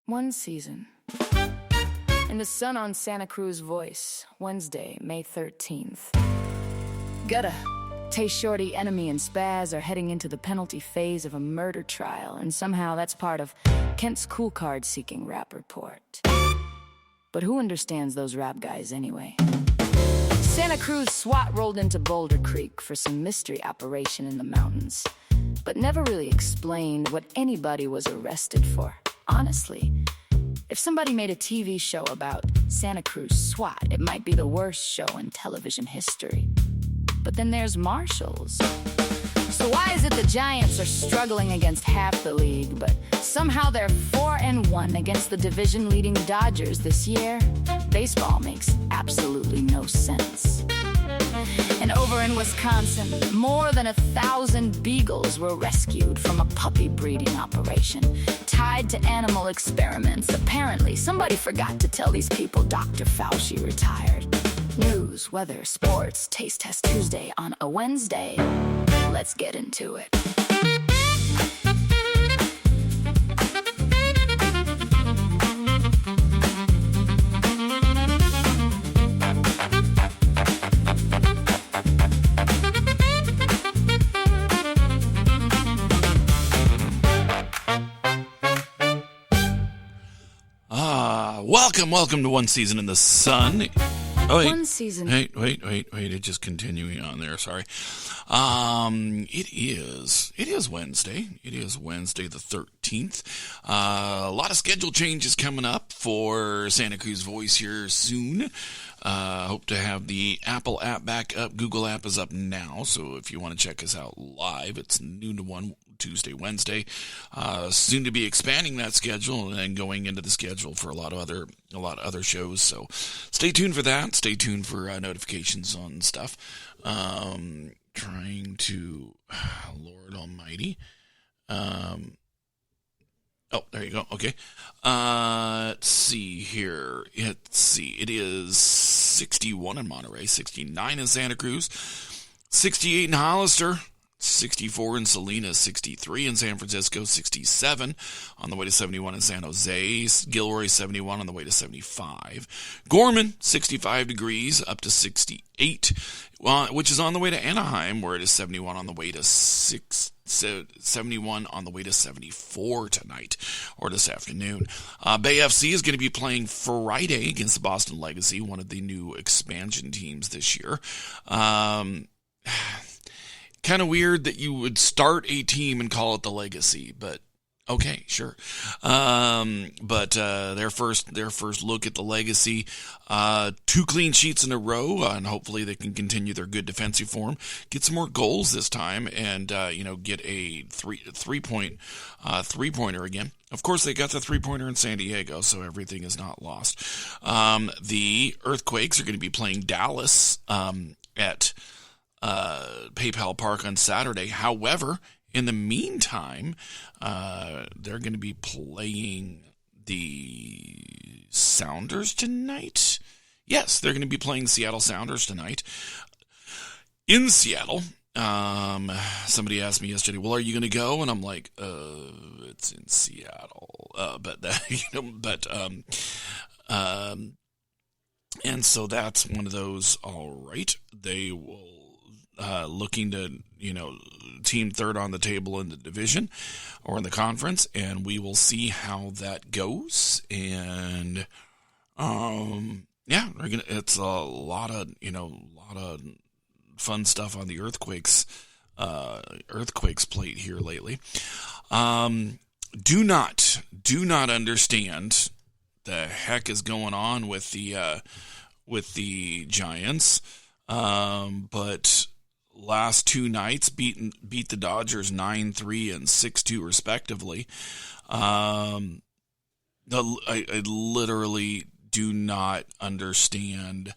One season. In the Sun on Santa Cruz Voice, Wednesday, May 13th. Gutta, Tay Shorty, Enemy, and Spaz are heading into the penalty phase of a murder trial, and somehow that's part of Kent's cool card-seeking rap report. But who understands those rap guys anyway? Santa Cruz SWAT rolled into Boulder Creek for some mystery operation in the mountains, but never really explained what anybody was arrested for. Honestly, if somebody made a TV show about Santa Cruz SWAT, it might be the worst show in television history. But then there's Marshals. So why is it the Giants are struggling against half the league, but somehow they're 4-1 against the division-leading Dodgers this year? Baseball makes absolutely no sense. And over in Wisconsin, more than 1,000 beagles were rescued from a puppy breeding operation, tied to animal experiments. Apparently, somebody forgot to tell these people Dr. Fauci retired. News, weather, sports, Taste Test Tuesday on a Wednesday. Let's get into it. Welcome to One Season in the Sun. Oh, wait. One season. Wait. It's just continuing on there. Sorry. It is Wednesday. It is Wednesday the 13th. A lot of schedule changes coming up for Santa Cruz Voice here soon. Hope to have the Apple app back up. Google app is up now, so if you want to check us out live, it's noon to 1 Tuesday, Wednesday. Soon to be expanding that schedule and then going into the schedule for a lot of other shows. So stay tuned for that. Stay tuned for notifications on stuff. Trying to, Lord Almighty. Oh, there you go. Okay. Let's see here. It is 61 in Monterey, 69 in Santa Cruz, 68 in Hollister, 64 in Salinas, 63 in San Francisco, 67 on the way to 71 in San Jose, Gilroy 71 on the way to 75, Gorman 65 degrees up to 68, which is on the way to Anaheim, where it is 71 on the way to 71 on the way to 74 tonight or this afternoon. Bay FC is going to be playing Friday against the Boston Legacy, one of the new expansion teams this year. Kind of weird that you would start a team and call it the Legacy, but okay, sure. But their first look at the Legacy, 2 clean sheets in a row, and hopefully they can continue their good defensive form, get some more goals this time, and get a three-pointer again. Of course, they got the 3-pointer in San Diego, so everything is not lost. The Earthquakes are going to be playing Dallas at PayPal Park on Saturday. However, in the meantime, they're going to be playing the Sounders tonight. Yes, they're going to be playing the Seattle Sounders tonight in Seattle. Somebody asked me yesterday, well, are you going to go? And I'm like, it's in Seattle. And so that's one of those, all right, they will, looking to, team third on the table in the division or in the conference, and we will see how that goes. And, it's a lot of fun stuff on the Earthquakes plate here lately. Do not understand the heck is going on with the Giants. But last 2 nights beat the Dodgers 9-3 and 6-2 respectively. I literally do not understand.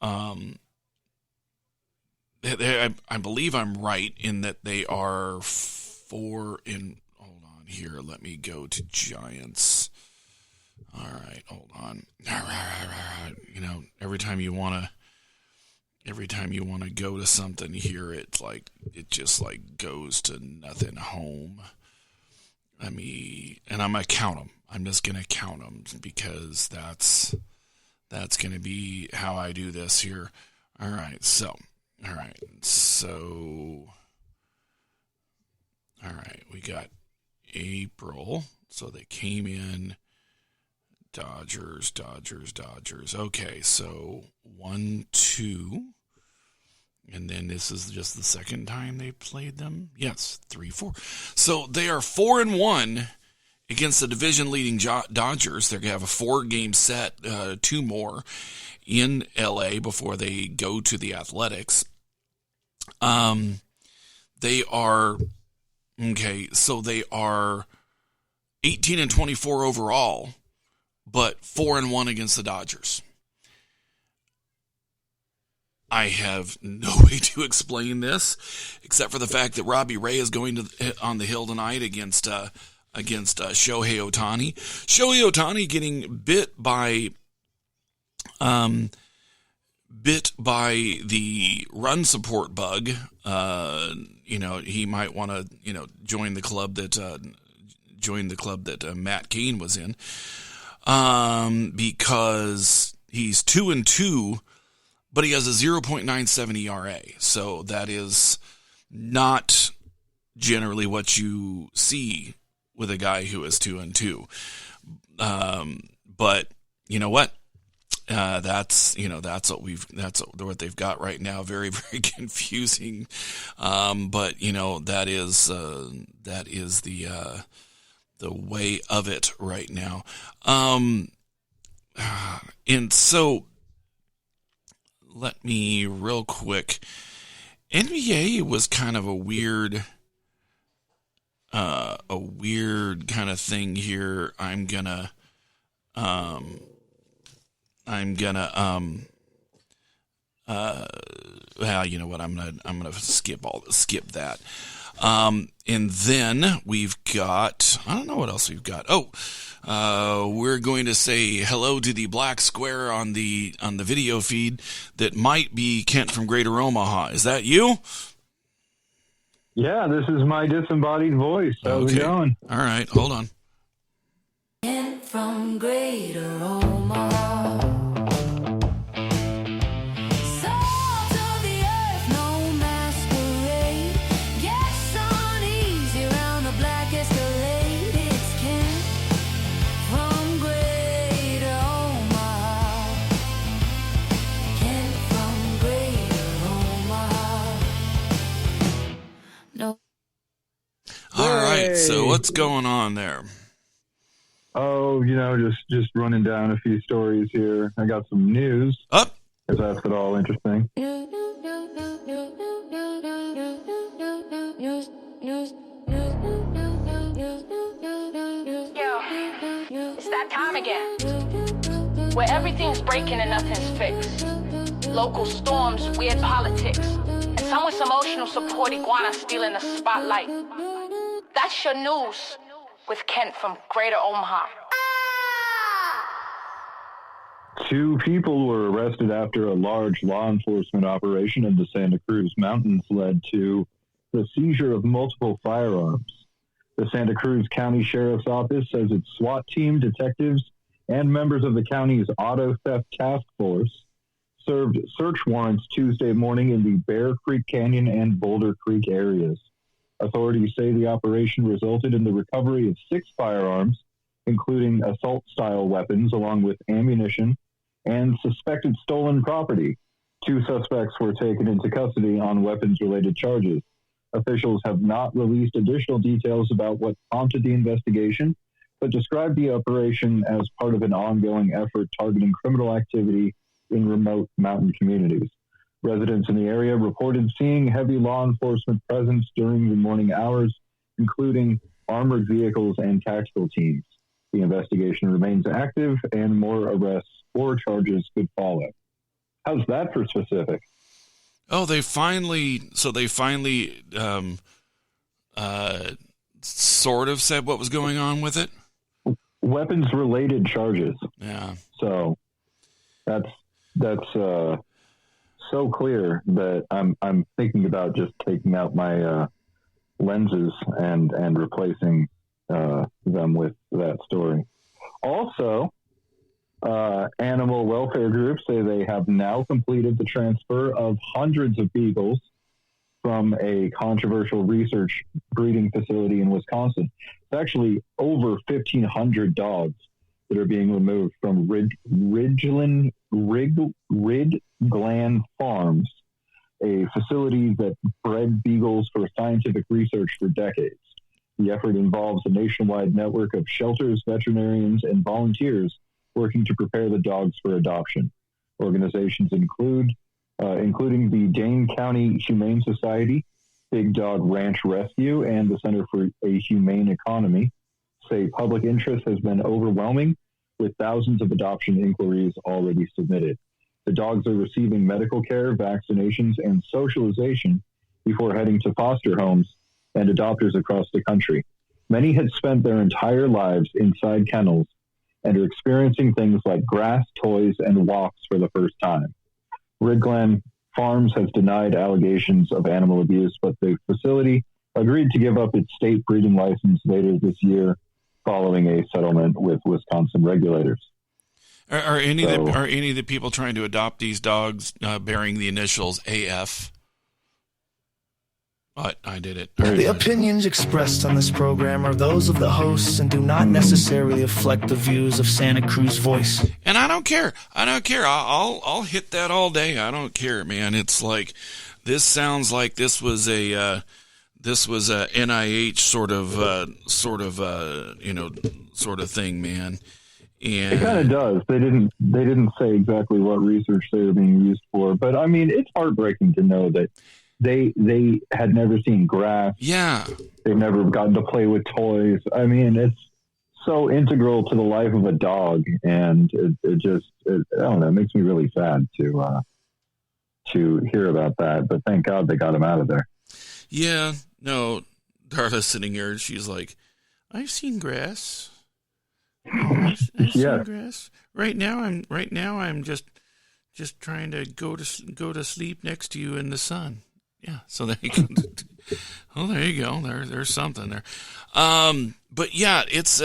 I believe I'm right in that they are 4 in. Hold on here. Let me go to Giants. All right, hold on. Every time you want to go to something here, it just goes to nothing home. I'm going to count them. I'm just going to count them because that's going to be how I do this here. All right. So, we got April. So they came in Dodgers. Okay. So 1, 2. And then this is just the second time they played them. Yes, 3, 4. So they are 4-1 against the division-leading Dodgers. They're going to have a 4-game set, 2 more in L.A. before they go to the Athletics. They are 18-24 overall, but 4-1 against the Dodgers. I have no way to explain this, except for the fact that Robbie Ray is going on the hill tonight against Shohei Ohtani. Shohei Ohtani getting bit by the run support bug. He might want to join the club that Matt Cain was in, because he's 2-2. But he has a 0.97 ERA, so that is not generally what you see with a guy who is 2-2. But you know what? That's what they've got right now. Very, very confusing. But that is the way of it right now. And so, let me real quick. NBA was kind of a weird kind of thing here. I'm gonna well, you know what? I'm gonna skip that. And then we've got, I don't know what else we've got. We're going to say hello to the black square on the video feed that might be Kent from Greater Omaha. Is that you? Yeah, this is my disembodied voice. How's it going? All right, hold on. Kent from Greater Omaha. All right, so what's going on there? Oh, just running down a few stories here. I got some news. Up. If that's at all interesting. It's that time again, where everything's breaking and nothing's fixed. Local storms, weird politics, and some with emotional support, iguana stealing the spotlight. That's your news with Kent from Greater Omaha. 2 people were arrested after a large law enforcement operation in the Santa Cruz Mountains led to the seizure of multiple firearms. The Santa Cruz County Sheriff's Office says its SWAT team, detectives, and members of the county's auto theft task force served search warrants Tuesday morning in the Bear Creek Canyon and Boulder Creek areas. Authorities say the operation resulted in the recovery of 6 firearms, including assault-style weapons, along with ammunition and suspected stolen property. 2 suspects were taken into custody on weapons-related charges. Officials have not released additional details about what prompted the investigation, but described the operation as part of an ongoing effort targeting criminal activity in remote mountain communities. Residents in the area reported seeing heavy law enforcement presence during the morning hours, including armored vehicles and tactical teams. The investigation remains active, and more arrests or charges could follow. How's that for specific? Oh, they finally sort of said what was going on with it. Weapons-related charges. Yeah. So that's so clear that I'm thinking about just taking out my lenses and replacing them with that story. Also, animal welfare groups say they have now completed the transfer of hundreds of beagles from a controversial research breeding facility in Wisconsin. It's actually over 1,500 dogs that are being removed from Ridgeland Farms, a facility that bred beagles for scientific research for decades. The effort involves a nationwide network of shelters, veterinarians, and volunteers working to prepare the dogs for adoption. Organizations including the Dane County Humane Society, Big Dog Ranch Rescue, and the Center for a Humane Economy, say public interest has been overwhelming, with thousands of adoption inquiries already submitted. The dogs are receiving medical care, vaccinations, and socialization before heading to foster homes and adopters across the country. Many had spent their entire lives inside kennels and are experiencing things like grass, toys, and walks for the first time. Ridgeland Farms has denied allegations of animal abuse, but the facility agreed to give up its state breeding license later this year following a settlement with Wisconsin regulators. Are any of the people trying to adopt these dogs bearing the initials AF? I did it. The opinions expressed on this program are those of the hosts and do not necessarily reflect the views of Santa Cruz Voice. And I don't care. I'll hit that all day. I don't care, man. It's like, this sounds like this was a NIH sort of thing, man. And it kind of does. They didn't say exactly what research they were being used for, but I mean, it's heartbreaking to know that they had never seen grass. Yeah. They've never gotten to play with toys. I mean, it's so integral to the life of a dog, and it I don't know, it makes me really sad to hear about that. But thank God they got him out of there. Yeah. No, Darla's sitting here. She's like, I've seen grass. I've seen grass. Right now I'm just trying to go to sleep next to you in the sun. Yeah. So there you go. Oh, there you go. There's something there. But yeah, it's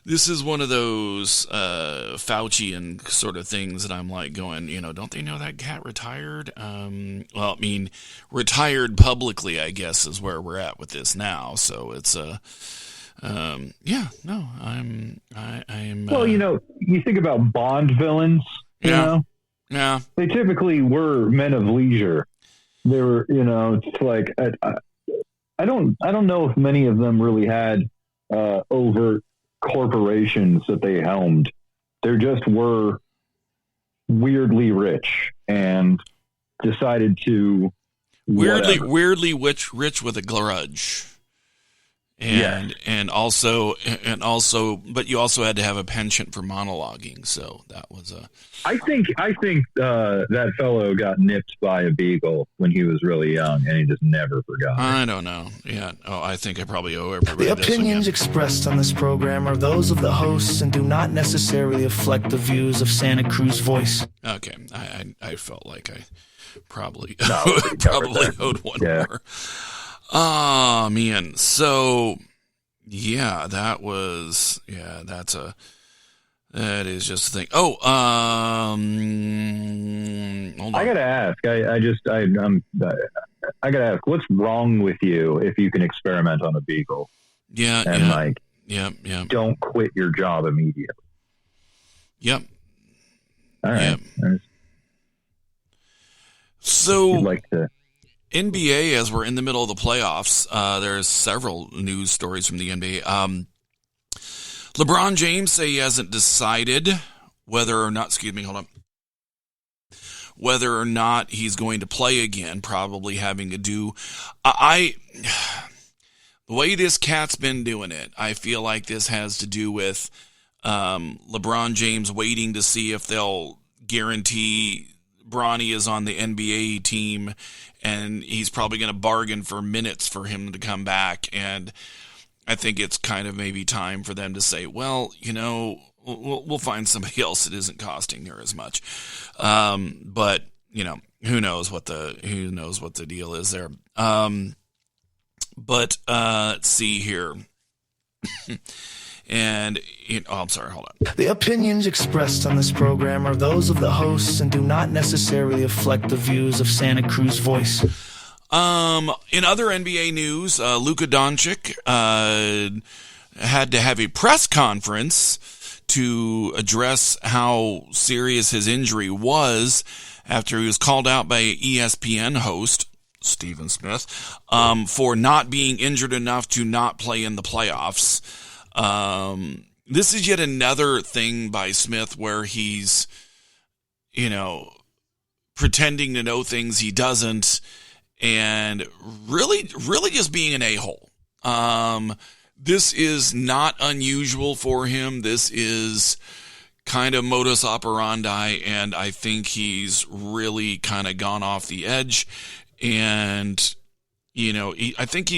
this is one of those Faucian sort of things that I'm like going, don't they know that cat retired? Well, I mean, retired publicly, I guess, is where we're at with this now. So it's I am. Well, you think about Bond villains. You know, yeah, they typically were men of leisure. They were, it's like I don't know if many of them really had overt corporations that they helmed. There just were weirdly rich and decided to weirdly rich with a grudge. And also, but you also had to have a penchant for monologuing. So that was I think that fellow got nipped by a beagle when he was really young, and he just never forgot. I don't know. Yeah. Oh, I think I probably owe everybody. The opinions expressed on this program are those of the hosts and do not necessarily reflect the views of Santa Cruz Voice. Okay. I felt like I probably owed one more. Oh, man. So, yeah, that is just a thing. Oh, hold on. I gotta ask. I gotta ask. What's wrong with you if you can experiment on a beagle? Yeah, and yeah. Don't quit your job immediately. Yep. All right. Yep. So, you'd like to. NBA, as we're in the middle of the playoffs, there's several news stories from the NBA. LeBron James say he hasn't decided whether or not he's going to play again, probably having to do. The way this cat's been doing it, I feel like this has to do with LeBron James waiting to see if they'll guarantee Bronny is on the NBA team, and he's probably going to bargain for minutes for him to come back. And I think it's kind of maybe time for them to say, well, we'll find somebody else that isn't costing her as much. But who knows what the deal is there. But let's see here. And, I'm sorry, hold on. The opinions expressed on this program are those of the hosts and do not necessarily reflect the views of Santa Cruz Voice. In other NBA news, Luka Doncic had to have a press conference to address how serious his injury was after he was called out by ESPN host Stephen Smith for not being injured enough to not play in the playoffs. This is yet another thing by Smith where he's, pretending to know things he doesn't, and really just being an a-hole. This is not unusual for him. This is kind of modus operandi, and I think he's really kind of gone off the edge. And I think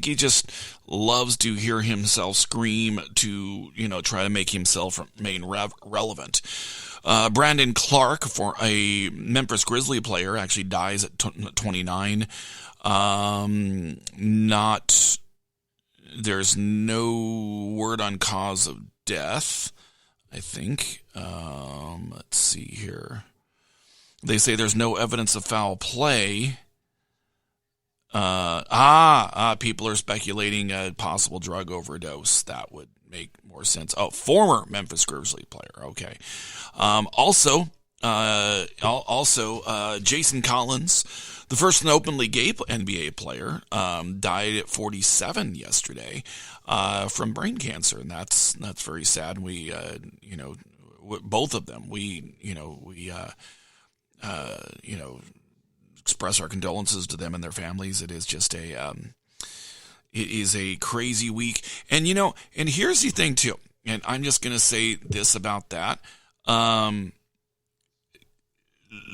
he just loves to hear himself scream to try to make himself remain relevant. Brandon Clark, for a Memphis Grizzly player, actually dies at 29. There's no word on cause of death, I think. Let's see here. They say there's no evidence of foul play. People are speculating a possible drug overdose. That would make more sense. Oh, former Memphis Grizzly player. Okay. Also, Jason Collins, the first and openly gay NBA player, died at 47 yesterday, from brain cancer. And that's very sad. We, both of them, we express our condolences to them and their families. It is just it is a crazy week. And, and here's the thing too, and I'm just going to say this about that.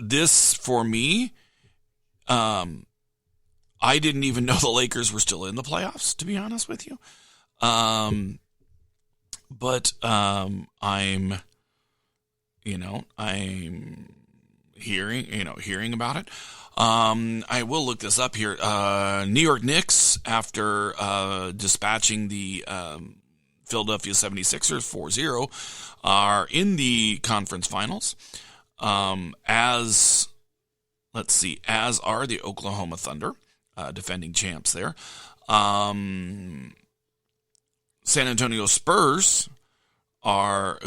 This for me, I didn't even know the Lakers were still in the playoffs, to be honest with you. But I'm hearing about it. I will look this up here. New York Knicks, after dispatching the Philadelphia 76ers 4-0, are in the conference finals. As are the Oklahoma Thunder, defending champs there. San Antonio Spurs are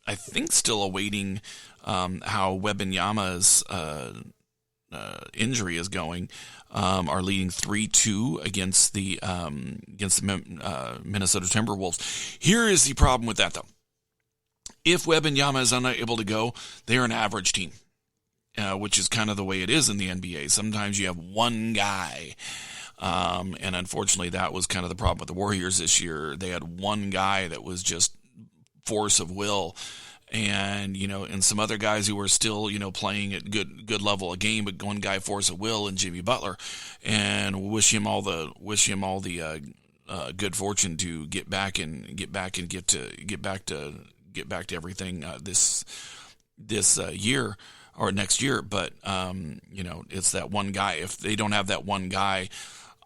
I think still awaiting how Wembanyama's injury is going. Are leading 3-2 against the Minnesota Timberwolves. Here is the problem with that, though. If Wembanyama is unable to go, they're an average team, which is kind of the way it is in the NBA. Sometimes you have one guy. And unfortunately, that was kind of the problem with the Warriors this year. They had one guy that was just force of will, and and some other guys who were still playing at good level of game, but one guy force of will, and Jimmy Butler, and wish him all the good fortune to get back to everything this year or next year. But it's that one guy. If they don't have that one guy,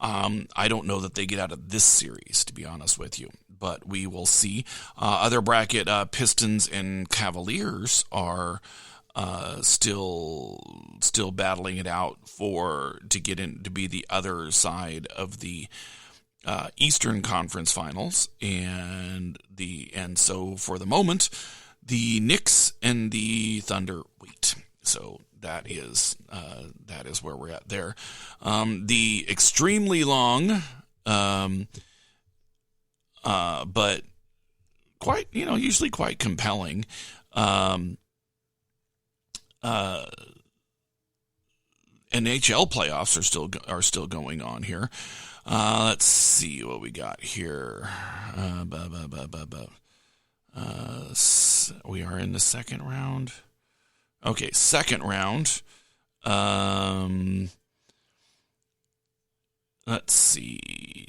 I don't know that they get out of this series, to be honest with you. But we will see. Other bracket, Pistons and Cavaliers are still battling it out to get in to be the other side of the Eastern Conference Finals, and so for the moment, the Knicks and the Thunder wait. So that is where we're at there. The extremely long, but quite usually quite compelling NHL playoffs are still going on here. Let's see what we got here. We are in the second round. Okay, second round. Let's see.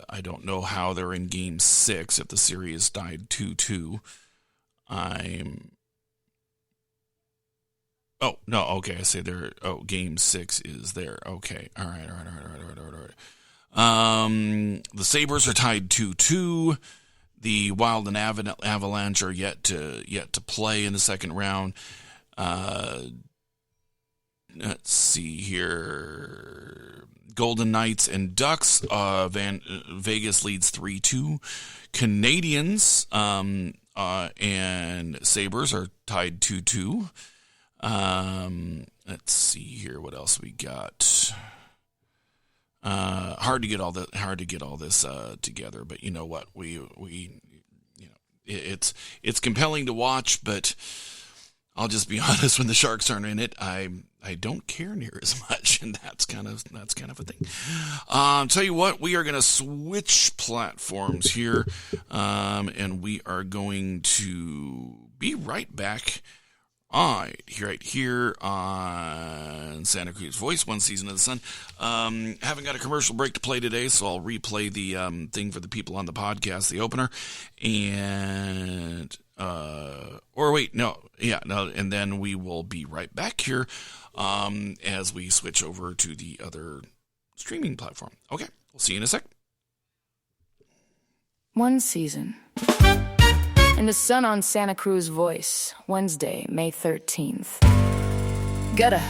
I don't know how they're in Game 6 if the series died 2-2. Oh, no, okay, I say they're... Oh, Game 6 is there. Okay, all right. The Sabres are tied 2-2. The Wild and Avalanche are yet to play in the second round. Let's see here. Golden Knights and Ducks. Vegas leads 3-2. Canadians and Sabres are tied 2-2. Let's see here. What else we got? Hard to get all this together, but you know what? It's compelling to watch, but I'll just be honest, when the Sharks aren't in it, I don't care near as much, and that's kind of a thing. Tell you what, we are going to switch platforms here, and we are going to be right back right here on Santa Cruz Voice, One Season of the Sun. Haven't got a commercial break to play today, so I'll replay the thing for the people on the podcast, the opener, and and then we will be right back here as we switch over to the other streaming platform. Okay, we'll see you in a sec. One Season. In the Sun on Santa Cruz Voice, Wednesday, May 13th. Gutta,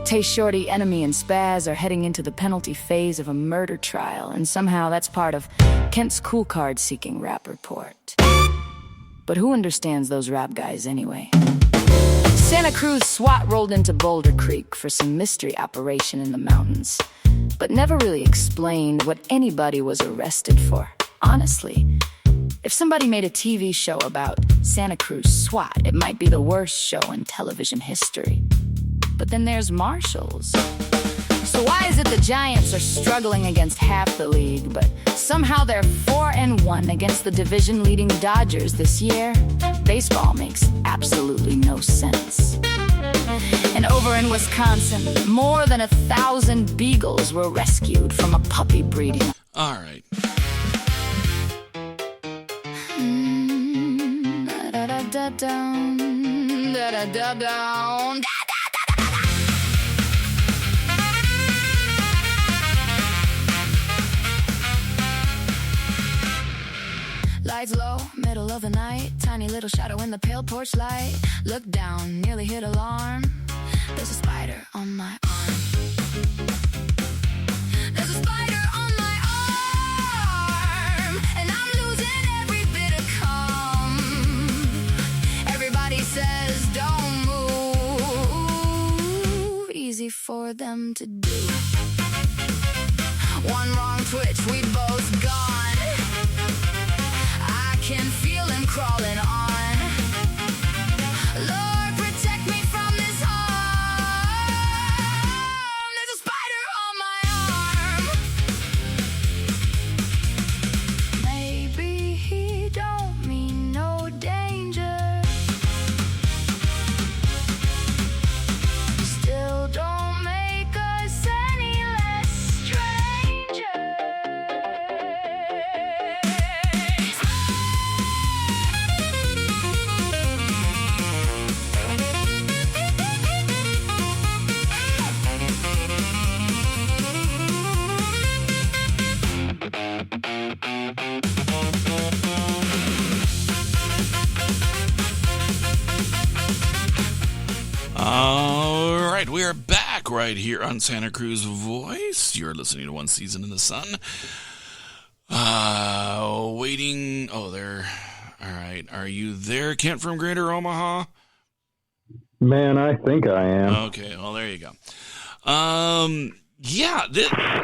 Tay Shorty, Enemy, and Spaz are heading into the penalty phase of a murder trial, and somehow that's part of Kent's cool card-seeking rap report. But who understands those rap guys anyway? Santa Cruz SWAT rolled into Boulder Creek for some mystery operation in the mountains, but never really explained what anybody was arrested for. Honestly, if somebody made a TV show about Santa Cruz SWAT, it might be the worst show in television history. But then there's Marshals. So why is it the Giants are struggling against half the league, but somehow they're 4-1 against the division-leading Dodgers this year? Baseball makes absolutely no sense. And over in Wisconsin, more than 1,000 beagles were rescued from a puppy breeding. All right. Lights low, middle of the night, tiny little shadow in the pale porch light. Look down, nearly hit alarm. There's a spider on my arm. There's a spider on my arm, and I'm losing every bit of calm. Everybody says don't move, easy for them to do. One wrong twitch, we both gone. I can feel him crawling on. Lord, protect me from this harm. There's a spider on my arm. Maybe he don't mean no danger. Still don't make us any less stranger. All right, we are back right here on Santa Cruz Voice. You're listening to One Season in the Sun. Waiting. Oh, there. All right. Are you there, Kent from Greater Omaha? Man, I think I am. Okay. Well, there you go. Yeah.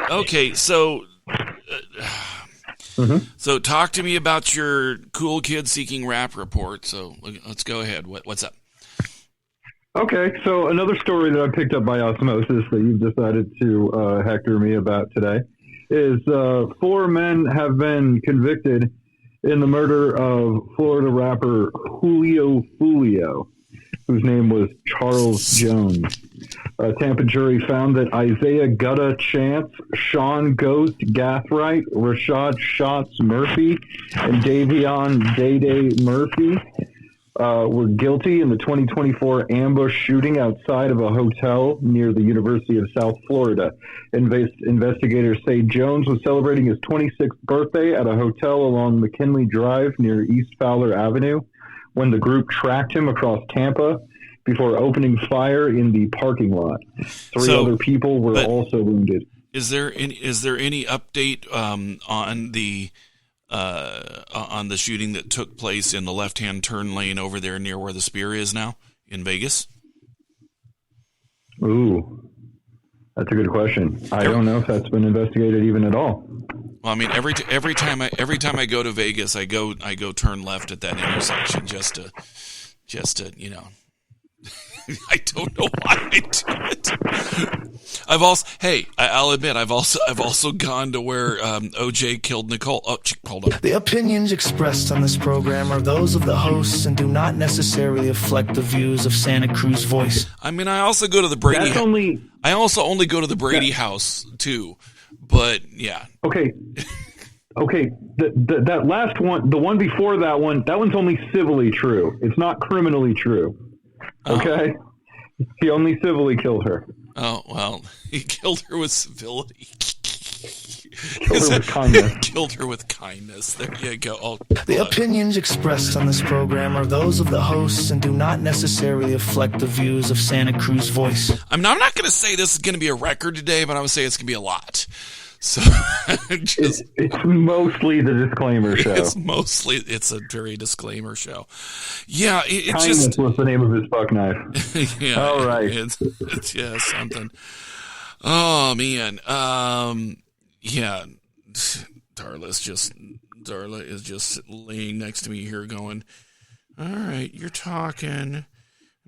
Okay. So, so talk to me about your cool kid seeking rap report. So let's go ahead. What's up? Okay, so another story that I picked up by osmosis that you've decided to hector me about today is 4 men have been convicted in the murder of Florida rapper Julio Fulio, whose name was Charles Jones. A Tampa jury found that Isaiah Gutta Chance, Sean Ghost Gathright, Rashad Shots Murphy, and Davion Day Murphy were guilty in the 2024 ambush shooting outside of a hotel near the University of South Florida. Investigators say Jones was celebrating his 26th birthday at a hotel along McKinley Drive near East Fowler Avenue when the group tracked him across Tampa before opening fire in the parking lot. Three other people were also wounded. Is there any update on the shooting that took place in the left-hand turn lane over there near where the Spear is now in Vegas? Ooh, that's a good question. I don't know if that's been investigated even at all. Well, I mean, every time I go to Vegas, I go turn left at that intersection just to I don't know why I do it. I'll admit, I've also gone to where OJ killed Nicole. Oh, hold on. The opinions expressed on this program are those of the hosts and do not necessarily reflect the views of Santa Cruz Voice. I mean, I also go to the Brady. I also only go to the Brady house too, but yeah. Okay. That last one, the one before that one's only civilly true. It's not criminally true. Okay? He only civilly killed her. Oh, well, he killed her with civility. Killed her with kindness. Killed her with kindness. There you go. The opinions expressed on this program are those of the hosts and do not necessarily reflect the views of Santa Cruz Voice. I'm not going to say this is going to be a record today, but I'm going to say it's going to be a lot. So it's mostly the disclaimer show. It's a very disclaimer show. Yeah, kindness was the name of his buck knife. Yeah, all right. It's something. Oh man, yeah. Darla is just laying next to me here, going, "All right, you're talking, and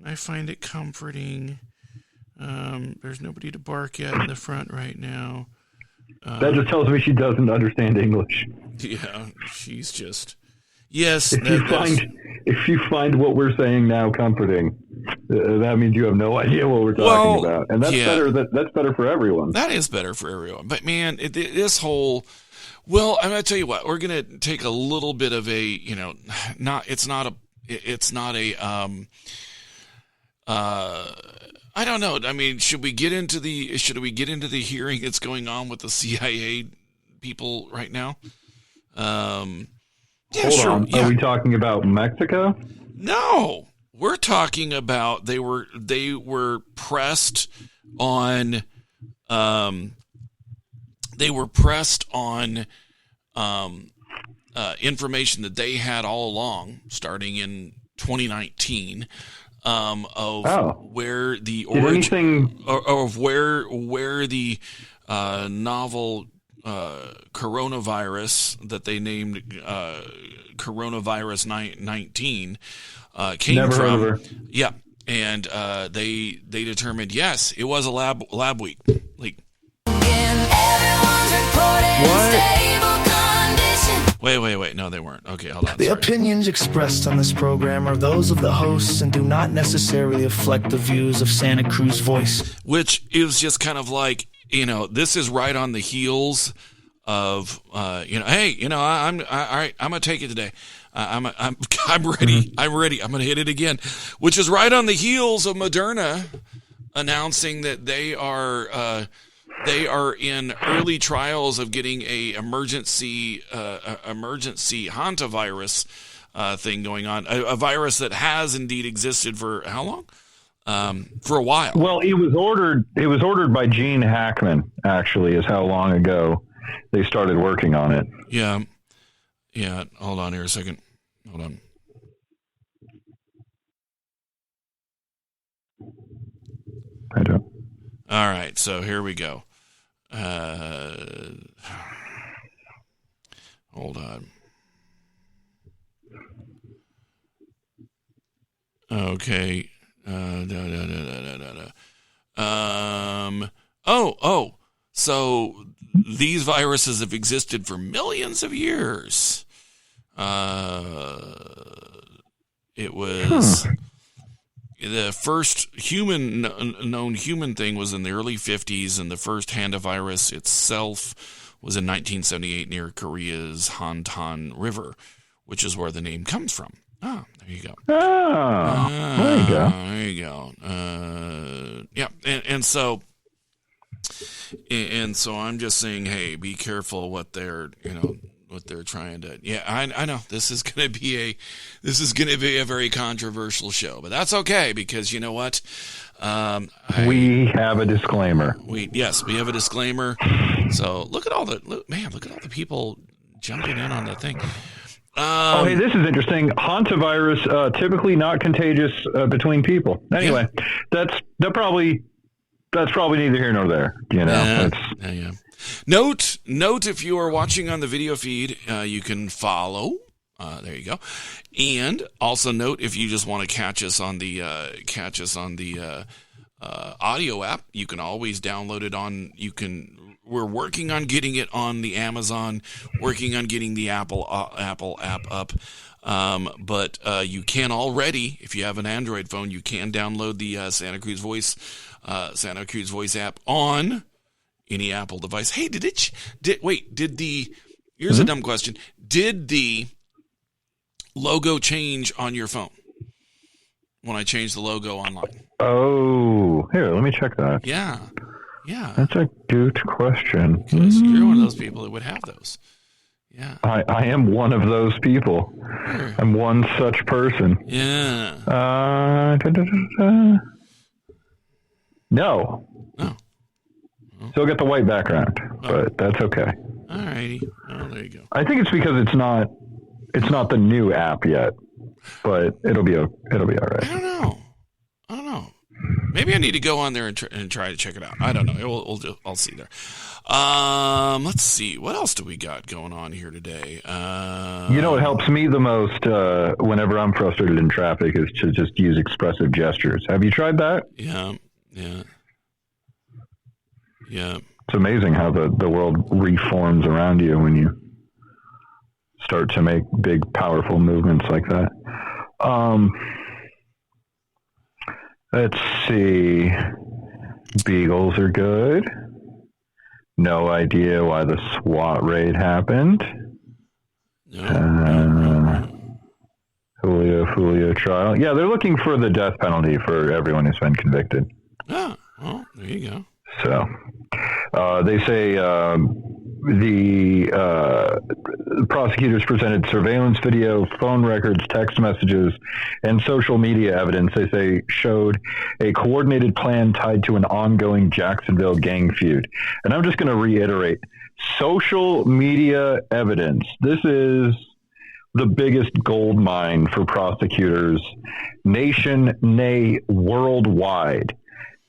I find it comforting. There's nobody to bark at in the front right now." That just tells me she doesn't understand English. Yeah, she's just... Yes. If you find what we're saying now comforting, that means you have no idea what we're talking about. And that's better. That's better for everyone. That is better for everyone. But man, this whole... Well, I'm going to tell you what. We're going to take a little bit of a, I don't know. I mean, should we get into the hearing that's going on with the CIA people right now? Yeah, Hold on. Yeah. Are we talking about Mexico? No, we're talking about they were pressed on information that they had all along, starting in 2019. Where the origin of where the novel coronavirus that they named coronavirus 19 came Never from. heard of her. Yeah, and they determined yes, it was a lab leak. Wait. No, they weren't. Okay, hold on. The opinions expressed on this program are those of the hosts and do not necessarily reflect the views of Santa Cruz Voice. Which is just kind of like, this is right on the heels of, hey, I'm going to take it today. I'm ready. I'm ready. I'm going to hit it again, which is right on the heels of Moderna announcing that they are in early trials of getting a emergency hantavirus thing going on, a virus that has indeed existed for how long? For a while. Well, it was ordered by Gene Hackman, actually, is how long ago they started working on it. Yeah. Hold on here a second. Hold on. I don't. All right, so here we go. Hold on. Okay. So these viruses have existed for millions of years. It was the first known human thing was in the early 50s, and the first hantavirus itself was in 1978 near Korea's Hantan River, which is where the name comes from. Oh, there you go. Oh, there you go. There you go. Yeah, and so I'm just saying, hey, be careful what they're trying to. Yeah, I know this is going to be a very controversial show, but that's okay because you know what? We have a disclaimer. We have a disclaimer. So look at all the people jumping in on the thing. Hey, this is interesting. Hantavirus, typically not contagious between people. Anyway, that's probably neither here nor there. You know. Yeah. Note if you are watching on the video feed, you can follow. There you go. And also note if you just want to catch us on the audio app, you can always download it we're working on getting it on the Amazon, working on getting the Apple app up. But you can already, if you have an Android phone, you can download the Santa Cruz Voice app on any Apple device. Hey, here's a dumb question. Did the logo change on your phone when I changed the logo online? Oh, here, let me check that. Yeah. That's a good question. Because you're one of those people that would have those. Yeah. I am one of those people. Sure. I'm one such person. Yeah. No. Oh. Still get the white background, but that's okay. All righty. Oh, there you go. I think it's because it's not the new app yet, but it'll be all right. I don't know. Maybe I need to go on there and try to check it out. I don't know. I'll see there. Let's see. What else do we got going on here today? What helps me the most whenever I'm frustrated in traffic is to just use expressive gestures. Have you tried that? Yeah. It's amazing how the world reforms around you when you start to make big, powerful movements like that. Let's see. Beagles are good. No idea why the SWAT raid happened. Julio trial. Yeah, they're looking for the death penalty for everyone who's been convicted. Oh, well, there you go. So they say the prosecutors presented surveillance video, phone records, text messages, and social media evidence they say showed a coordinated plan tied to an ongoing Jacksonville gang feud. And I'm just going to reiterate, social media evidence. This is the biggest gold mine for prosecutors, nay, worldwide.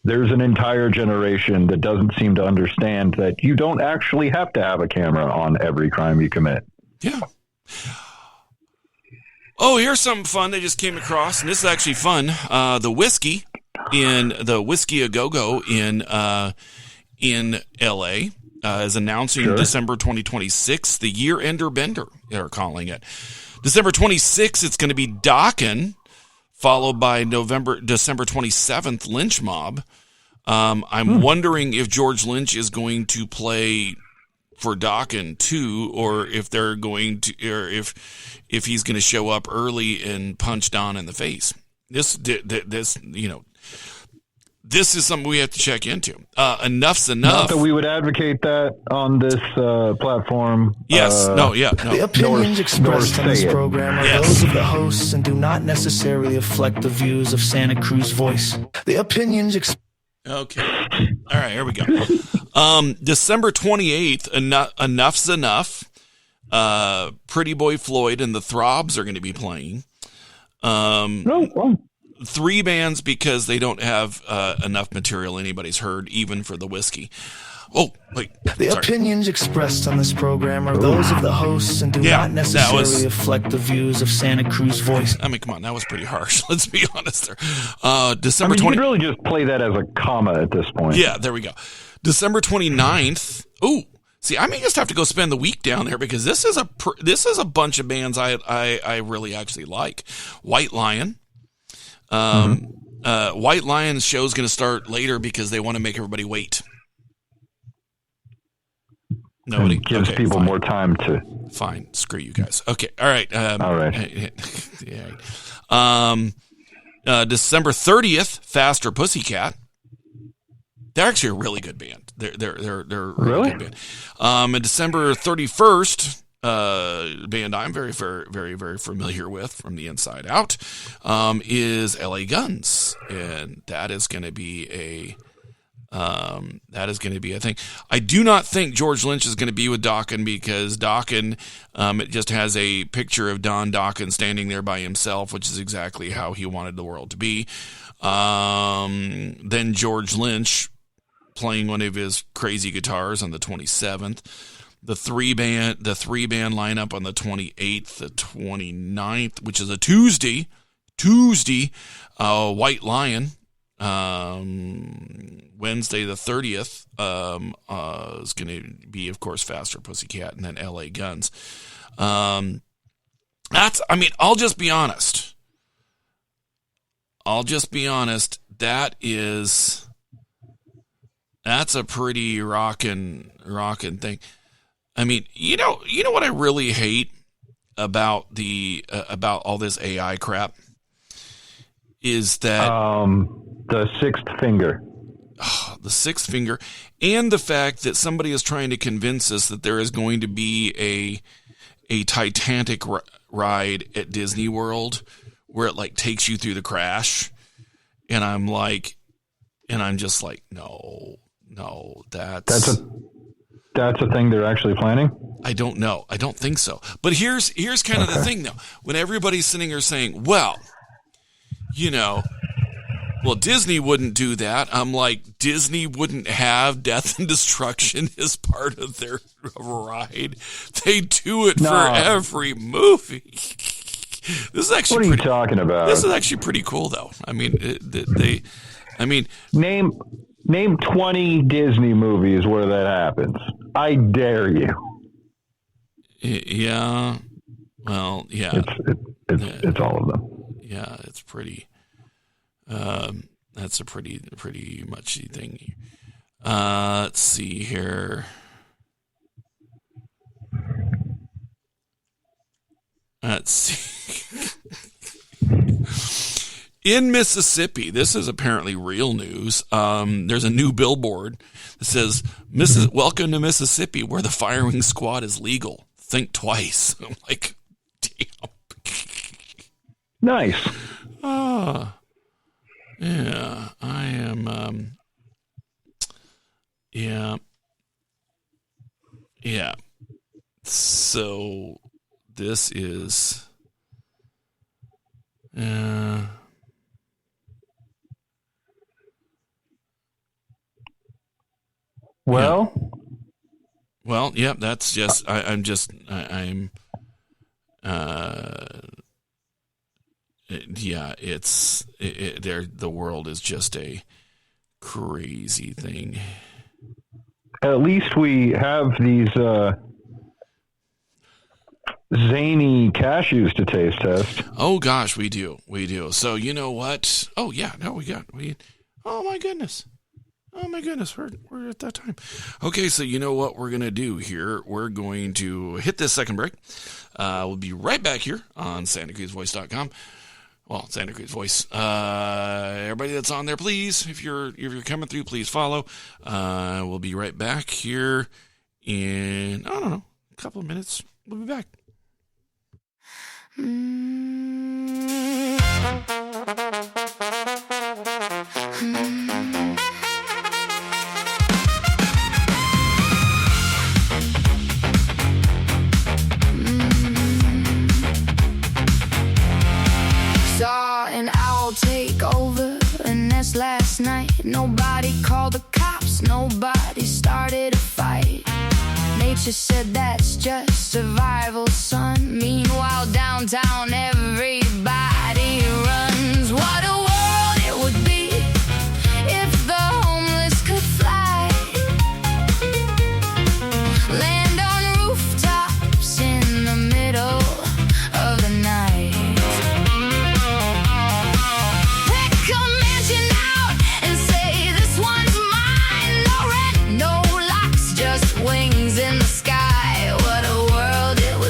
There's an entire generation that doesn't seem to understand that you don't actually have to have a camera on every crime you commit. Yeah. Oh, here's something fun they just came across, and this is actually fun. The Whiskey A Go-Go in L.A. Is announcing December 2026, the year-ender bender, they're calling it. December 26th, it's going to be Dokken, followed by December 27th, Lynch Mob. I'm wondering if George Lynch is going to play for Dokken too, or if they're going to, or if he's going to show up early and punch Don in the face. This is something we have to check into. Enough's enough. Not that we would advocate that on this platform. Yes. No. The opinions expressed on this program are those of the hosts and do not necessarily reflect the views of Santa Cruz Voice. The opinions Okay. All right, here we go. December 28th, Enough's Enough. Pretty Boy Floyd and the Throbs are going to be playing. 3 bands because they don't have enough material anybody's heard, even for the Whiskey. Oh, wait. The opinions expressed on this program are those of the hosts and do not necessarily reflect the views of Santa Cruz Voice. I mean, come on, that was pretty harsh. Let's be honest there. December 20th. You could really just play that as a comma at this point. Yeah, there we go. December 29th. Ooh. See, I may just have to go spend the week down there because this is a bunch of bands I really actually like. White Lion. White Lion's show is going to start later because they want to make everybody wait. Nobody gives people more time to Fine. Screw you guys. Okay. All right. All right. December 30th, Faster Pussycat. They're actually a really good band. They're a really good band. And December 31st, band I'm very, very, very, very familiar with from the inside out, is LA Guns. And that is going to be a thing. I do not think George Lynch is going to be with Dokken, because Dokken, it just has a picture of Don Dokken standing there by himself, which is exactly how he wanted the world to be. Then George Lynch playing one of his crazy guitars on the 27th. The three band lineup on the 28th, the 29th, which is a Tuesday, White Lion. Wednesday the 30th is going to be, of course, Faster Pussycat, and then LA Guns. I'll just be honest. That's a pretty rockin' thing. I mean, you know what I really hate about about all this AI crap is that the sixth finger. The sixth finger, and the fact that somebody is trying to convince us that there is going to be a Titanic ride at Disney World where it like takes you through the crash, and I'm just like, no, that's a thing they're actually planning. I don't know. I don't think so. But here's kind of the thing though. When everybody's sitting here saying, well, Disney wouldn't do that. I'm like, Disney wouldn't have death and destruction as part of their ride. They do it for every movie. This is actually. What are you talking about? This is actually pretty cool, though. I mean, name 20 Disney movies where that happens. I dare you. Yeah. Well, yeah. It's all of them. Yeah, it's pretty. That's a pretty much thing. Let's see here. Let's see. In Mississippi, this is apparently real news. There's a new billboard that says, "Welcome to Mississippi, where the firing squad is legal. Think twice." I'm like, damn. Nice. Yeah, I am, yeah. So, this is, Well, yeah, that's just, I'm the world is just a crazy thing. At least we have these zany cashews to taste test. Oh gosh, we do. So you know what? Oh yeah, no, oh my goodness, we're at that time. Okay, so you know what we're gonna do here? We're going to hit this second break. We'll be right back here on SantaCruzVoice.com. Well, Santa Cruz Voice. Everybody that's on there, please, if you're coming through, please follow. We'll be right back here in, I don't know, a couple of minutes. We'll be back. Saw an owl take over a nest last night. Nobody called the cops, nobody started a fight. Nature said that's just survival, son. Meanwhile, downtown, everybody runs. What a world it would be if the homeless could fly. Land on rooftops in the middle of the night. Pick a mansion out and say, this one's mine. No rent, no locks, just wings in the sky. What a world it would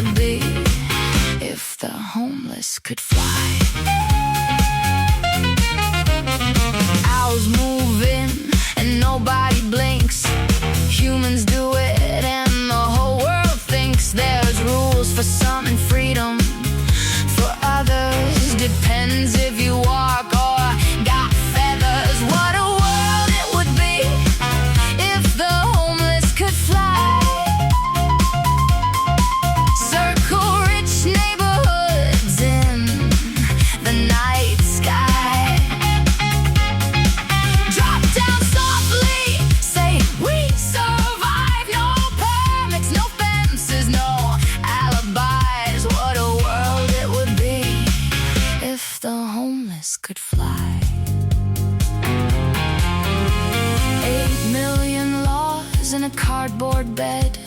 bed.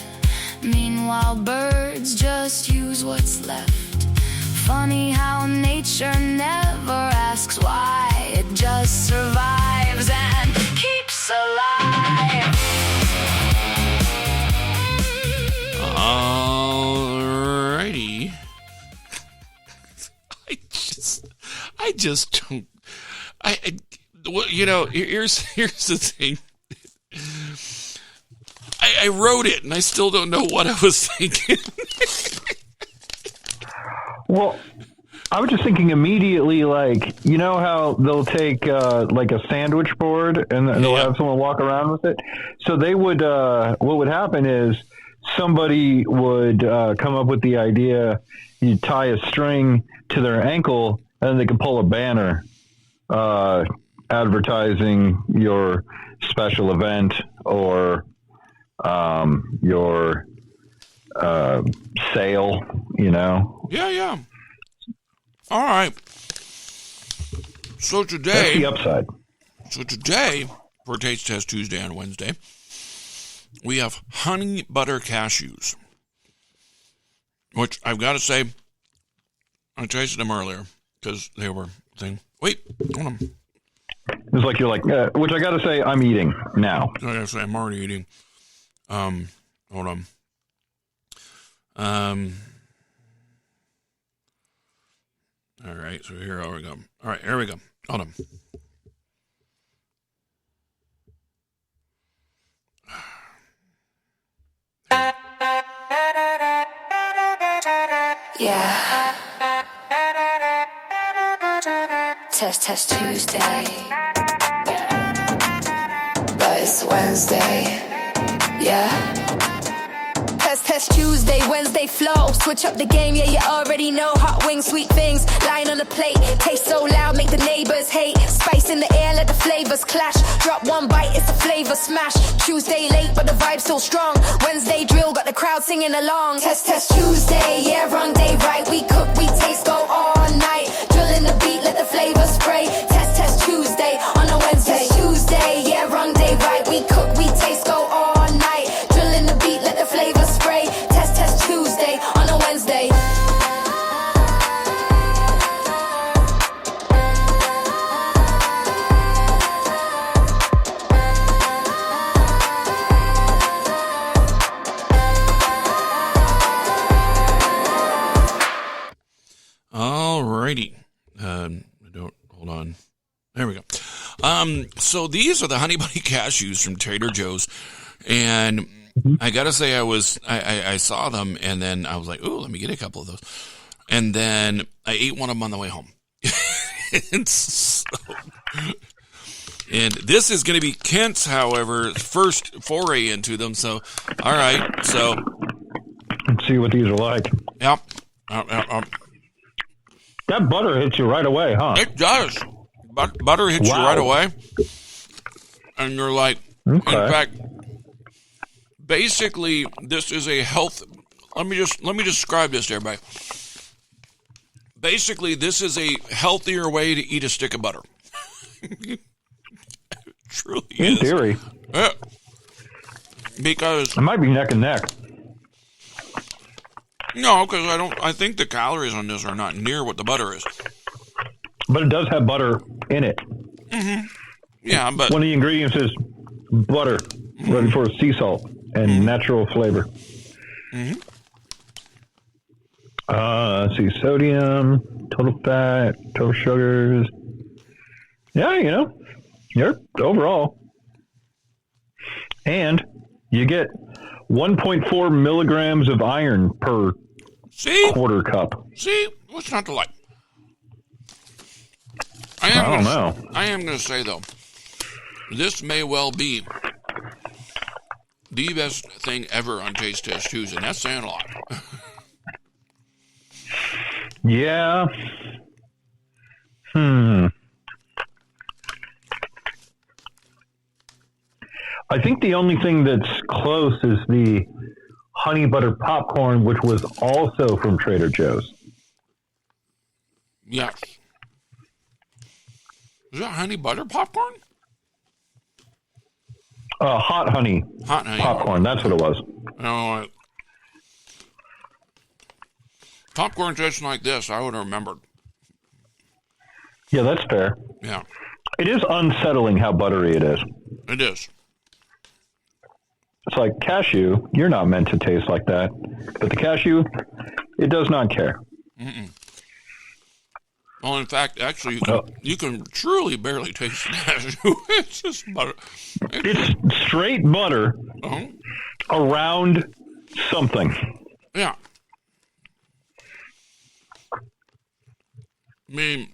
Meanwhile, birds just use what's left. Funny how nature never asks why. It just survives and keeps alive. Alrighty. I just don't. Here's the thing. I wrote it and I still don't know what I was thinking. Well, I was just thinking immediately, like, you know how they'll take like a sandwich board and they'll have someone walk around with it? So they would, what would happen is somebody would come up with the idea, you tie a string to their ankle and then they can pull a banner advertising your special event or your sale, you know? Yeah. All right. So today, that's the upside. So today, for Taste Test Tuesday on Wednesday, we have honey butter cashews, which I've got to say, I tasted them earlier because they were saying, wait, hold on. It's like you're like, which I got to say, I'm eating now. I got to say, I'm already eating. Hold on. All right, so here we go. All right, here we go. Hold on. Yeah. Test Tuesday. But it's Wednesday. Yeah. Test Tuesday, Wednesday flow. Switch up the game, yeah, you already know. Hot wings, sweet things, lying on the plate. Taste so loud, make the neighbors hate. Spice in the air, let the flavors clash. Drop one bite, it's a flavor smash. Tuesday late, but the vibe's still strong. Wednesday drill, got the crowd singing along. Test Tuesday, yeah, wrong day, right. We cook, we taste, go all night. Drilling the beat, let the flavor spray. Test Tuesday, on a Wednesday. Tuesday, yeah, wrong day, right. We cook, we taste, go all night. Drilling the beat, let the flavor spray. Test Tuesday, on a Wednesday. Alrighty. Hold on. There we go. So these are the Honey Bunny Cashews from Trader Joe's. And I gotta say, I saw them and then I was like, ooh, let me get a couple of those. And then I ate one of them on the way home. And this is going to be Kent's, however, first foray into them. So, all right. So, Let's see what these are like. Yep. That butter hits you right away, huh? It does. Butter hits you right away. And you're like, okay. In fact, basically, this is a health. Let me describe this to everybody. Basically, this is a healthier way to eat a stick of butter. It truly In is. theory. Yeah. Because it might be neck and neck. No, because I think the calories on this are not near what the butter is. But it does have butter in it. Mm-hmm. Yeah, but one of the ingredients is butter, ready for sea salt and natural flavor. Mm-hmm. Let's see, sodium, total fat, total sugars. Yeah, you're overall. And you get 1.4 milligrams of iron per quarter cup. See? What's not to like? I don't know. I am going to say, though, this may well be the best thing ever on Taste Test Tuesday, and that's saying a lot. Yeah. I think the only thing that's close is the honey butter popcorn, which was also from Trader Joe's. Yes. Is that honey butter popcorn? Hot honey popcorn. That's what it was. No, popcorn tastes like this. I would have remembered. Yeah, that's fair. Yeah. It is unsettling how buttery it is. It is. It's like cashew. You're not meant to taste like that. But the cashew, it does not care. Mm-mm. Well, in fact, actually, you can truly barely taste the cashew. It's just butter. It's straight butter around something. Yeah. I mean,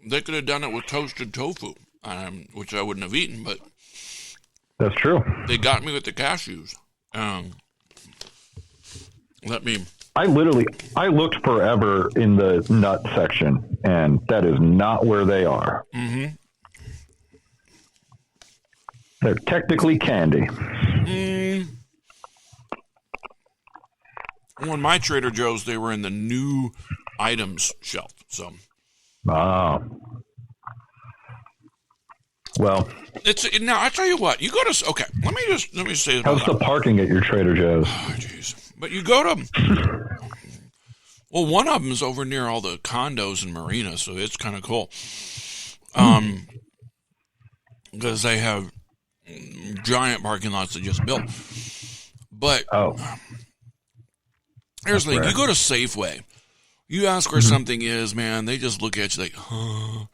they could have done it with toasted tofu, which I wouldn't have eaten, but that's true. They got me with the cashews. I looked forever in the nut section, and that is not where they are. Mm-hmm. They're technically candy. Well, in my Trader Joe's, they were in the new items shelf. So. Well, now I tell you what, you go to Let me say. How's the parking at your Trader Joe's? Oh, jeez. But you go to. Well, one of them is over near all the condos in Marina, so it's kind of cool. Because they have giant parking lots they just built. But here's the thing: you go to Safeway, you ask where something is, man. They just look at you like, huh?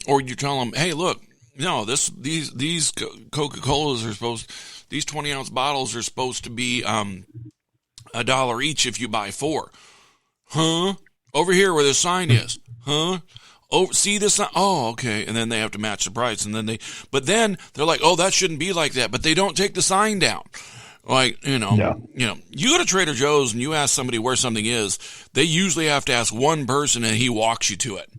Or you tell them, hey, look, no, these Coca-Colas are these 20-ounce bottles are supposed to be $1 each if you buy 4. Huh? Over here where the sign is. Huh? Oh, see this sign? Oh, okay. And then they have to match the price. And then they're like, oh, that shouldn't be like that. But they don't take the sign down. Like, you go to Trader Joe's and you ask somebody where something is, they usually have to ask one person and he walks you to it.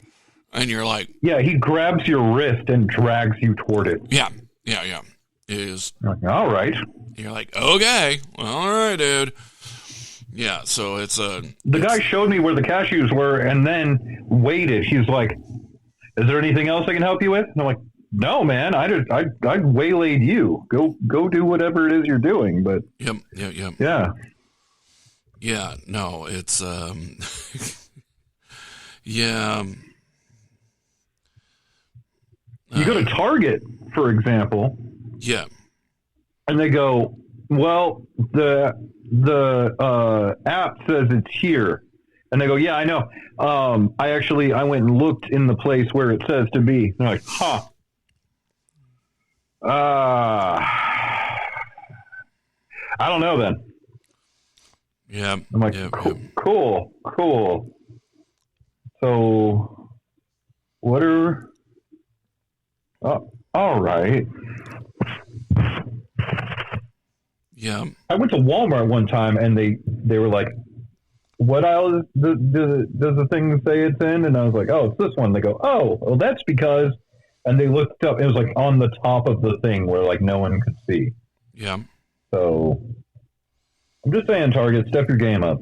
And you're like... Yeah, he grabs your wrist and drags you toward it. Yeah. It is... Like, all right. You're like, okay. Well, all right, dude. Yeah, so it's a... The guy showed me where the cashews were and then waited. He's like, is there anything else I can help you with? And I'm like, no, man, I waylaid you. Go do whatever it is you're doing. But Yep. Yeah, no, it's... yeah... You go to Target, for example. Yeah. And they go, well, the app says it's here. And they go, yeah, I know. I went and looked in the place where it says to be. And they're like, huh. I don't know then. Yeah. I'm like, cool. So what are... Oh, all right. Yeah. I went to Walmart one time and they were like, what aisle does the thing say it's in? And I was like, oh, it's this one. They go, oh, well, that's because, and they looked up, it was like on the top of the thing where like no one could see. Yeah. So I'm just saying, Target, step your game up.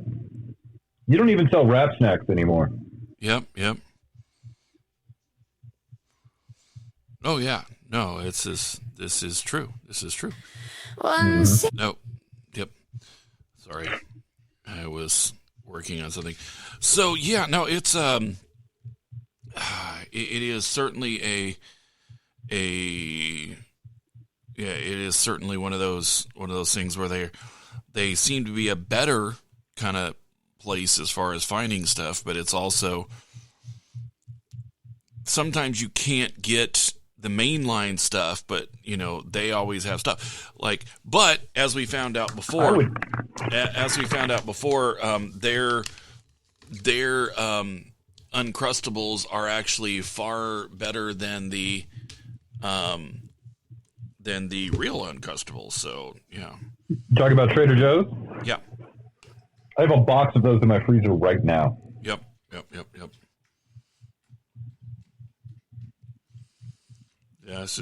You don't even sell wrap snacks anymore. Yep. Oh yeah, no, this is true. This is true. No, yep. Sorry, I was working on something. So yeah, no, it's it is certainly it is certainly one of those things where they seem to be a better kind of place as far as finding stuff, but it's also sometimes you can't get the mainline stuff, but they always have stuff but as we found out before, their Uncrustables are actually far better than the real Uncrustables. So yeah. Talking about Trader Joe's? Yeah. I have a box of those in my freezer right now. Yep. Yeah, this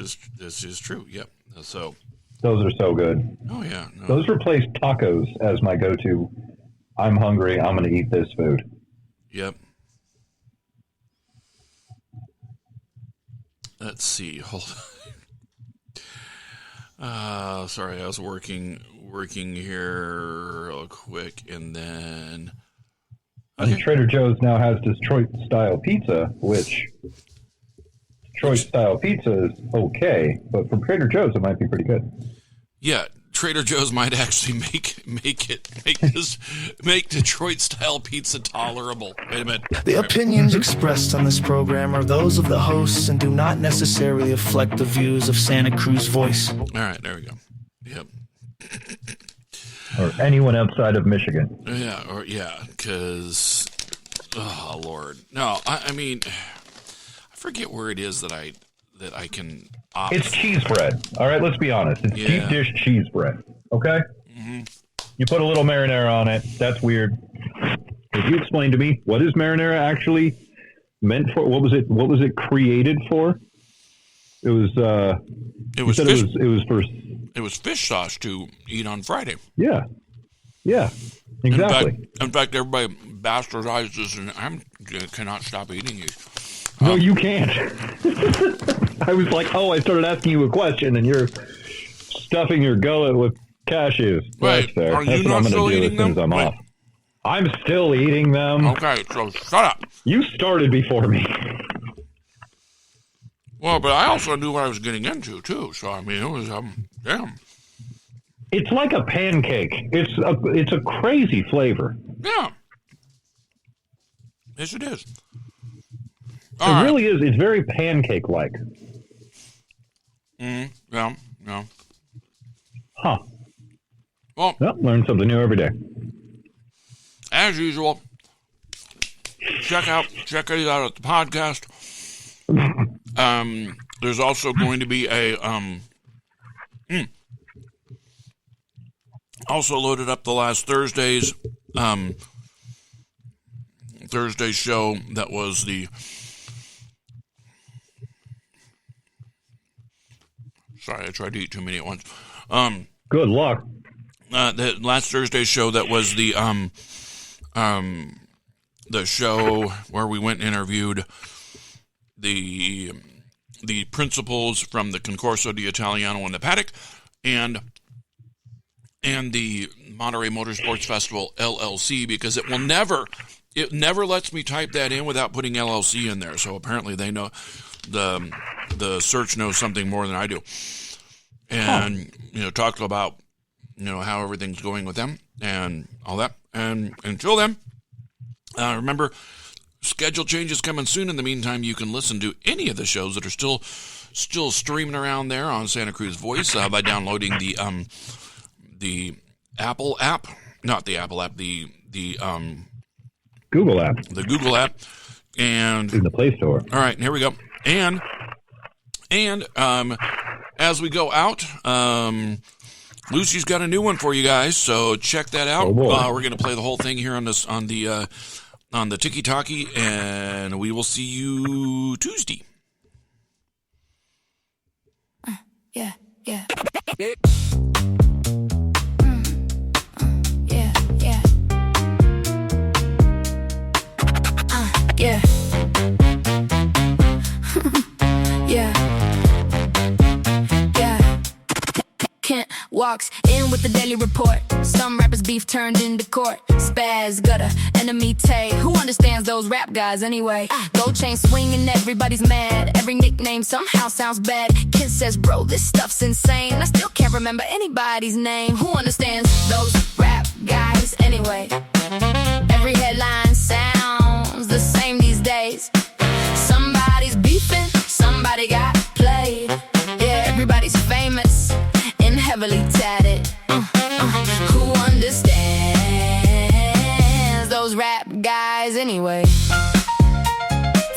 is true. Yep. So those are so good. Oh yeah. No. Those replace tacos as my go-to. I'm hungry. I'm going to eat this food. Yep. Let's see. Hold on. Sorry, I was working here real quick, and then. Okay. And Trader Joe's now has Detroit-style pizza, which Detroit-style pizza is okay, but from Trader Joe's it might be pretty good. Yeah, Trader Joe's might actually make Detroit-style pizza tolerable. Wait a minute. The opinions expressed on this program are those of the hosts and do not necessarily reflect the views of Santa Cruz Voice. All right, there we go. Yep. Or anyone outside of Michigan. Yeah, because, oh, Lord. No, I mean, I forget where it is that I can opt. It's cheese bread. All right, let's be honest. It's deep dish cheese bread. Okay? Mm-hmm. You put a little marinara on it. That's weird. If you explain to me, what is marinara actually meant for? What was it created for? It was fish sauce to eat on Friday. Yeah, exactly. In fact, everybody bastardizes, and I cannot stop eating these. No, you can't. I was like, I started asking you a question, and you're stuffing your gullet with cashews. Wait, fair. are That's you what not I'm still going to do eating as soon as them? I'm off. I'm still eating them. Okay, so shut up. You started before me. Well, but I also knew what I was getting into, too. So, I mean, it was, damn. It's like a pancake. It's a crazy flavor. Yeah. Yes, it is. It really is. It's very pancake-like. Yeah. Huh. Well, learn something new every day. As usual, check it out at the podcast. There's also going to be a also loaded up the last Thursday's show that was the sorry, I tried to eat too many at once. Good luck. The last Thursday's show that was the show where we went and interviewed the principals from the Concorso d'Italiano and the Paddock and the Monterey Motorsports Festival LLC, because it never lets me type that in without putting LLC in there. So apparently they know the search knows something more than I do. And talked about how everything's going with them and all that. And until then, remember, schedule changes coming soon. In the meantime, you can listen to any of the shows that are still streaming around there on Santa Cruz Voice by downloading the Apple app, not the Apple app, the Google app. The Google app, and in the Play Store. All right, here we go. And as we go out, Lucy's got a new one for you guys, so check that out. We're going to play the whole thing here on the Tiki Talkie, and we will see you Tuesday. Yeah. Yeah. Yeah. Yeah. Kent walks in with the daily report. Some rappers beef turned into court. Spaz, gutter, enemy Tay. Who understands those rap guys anyway? Gold chain swinging, everybody's mad. Every nickname somehow sounds bad. Kid says, bro, this stuff's insane. I still can't remember anybody's name. Who understands those rap guys anyway? Every headline sounds the same these days. Somebody's beefing, somebody got played. Yeah, everybody's famous and heavily tatted. Who understands those rap guys anyway?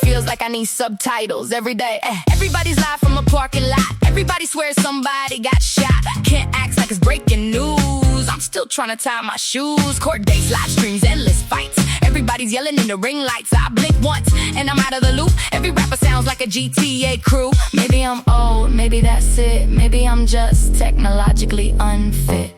Feels like I need subtitles every day. Everybody's live from a parking lot. Everybody swears somebody got shot. Can't act like it's breaking news. I'm still trying to tie my shoes. Court dates, live streams, endless fights. Everybody's yelling in the ring lights. I blink once and I'm out of the loop. Every rapper sounds like a GTA crew. Maybe I'm old, maybe that's it. Maybe I'm just technologically unfit.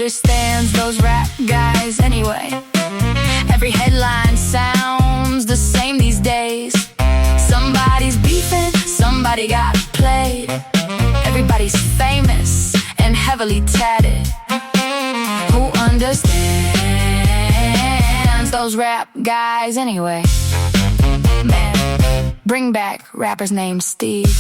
understands those rap guys anyway? Every headline sounds the same these days. Somebody's beefing, somebody got played. Everybody's famous and heavily tatted. Who understands those rap guys anyway? Man, bring back rapper's name Steve.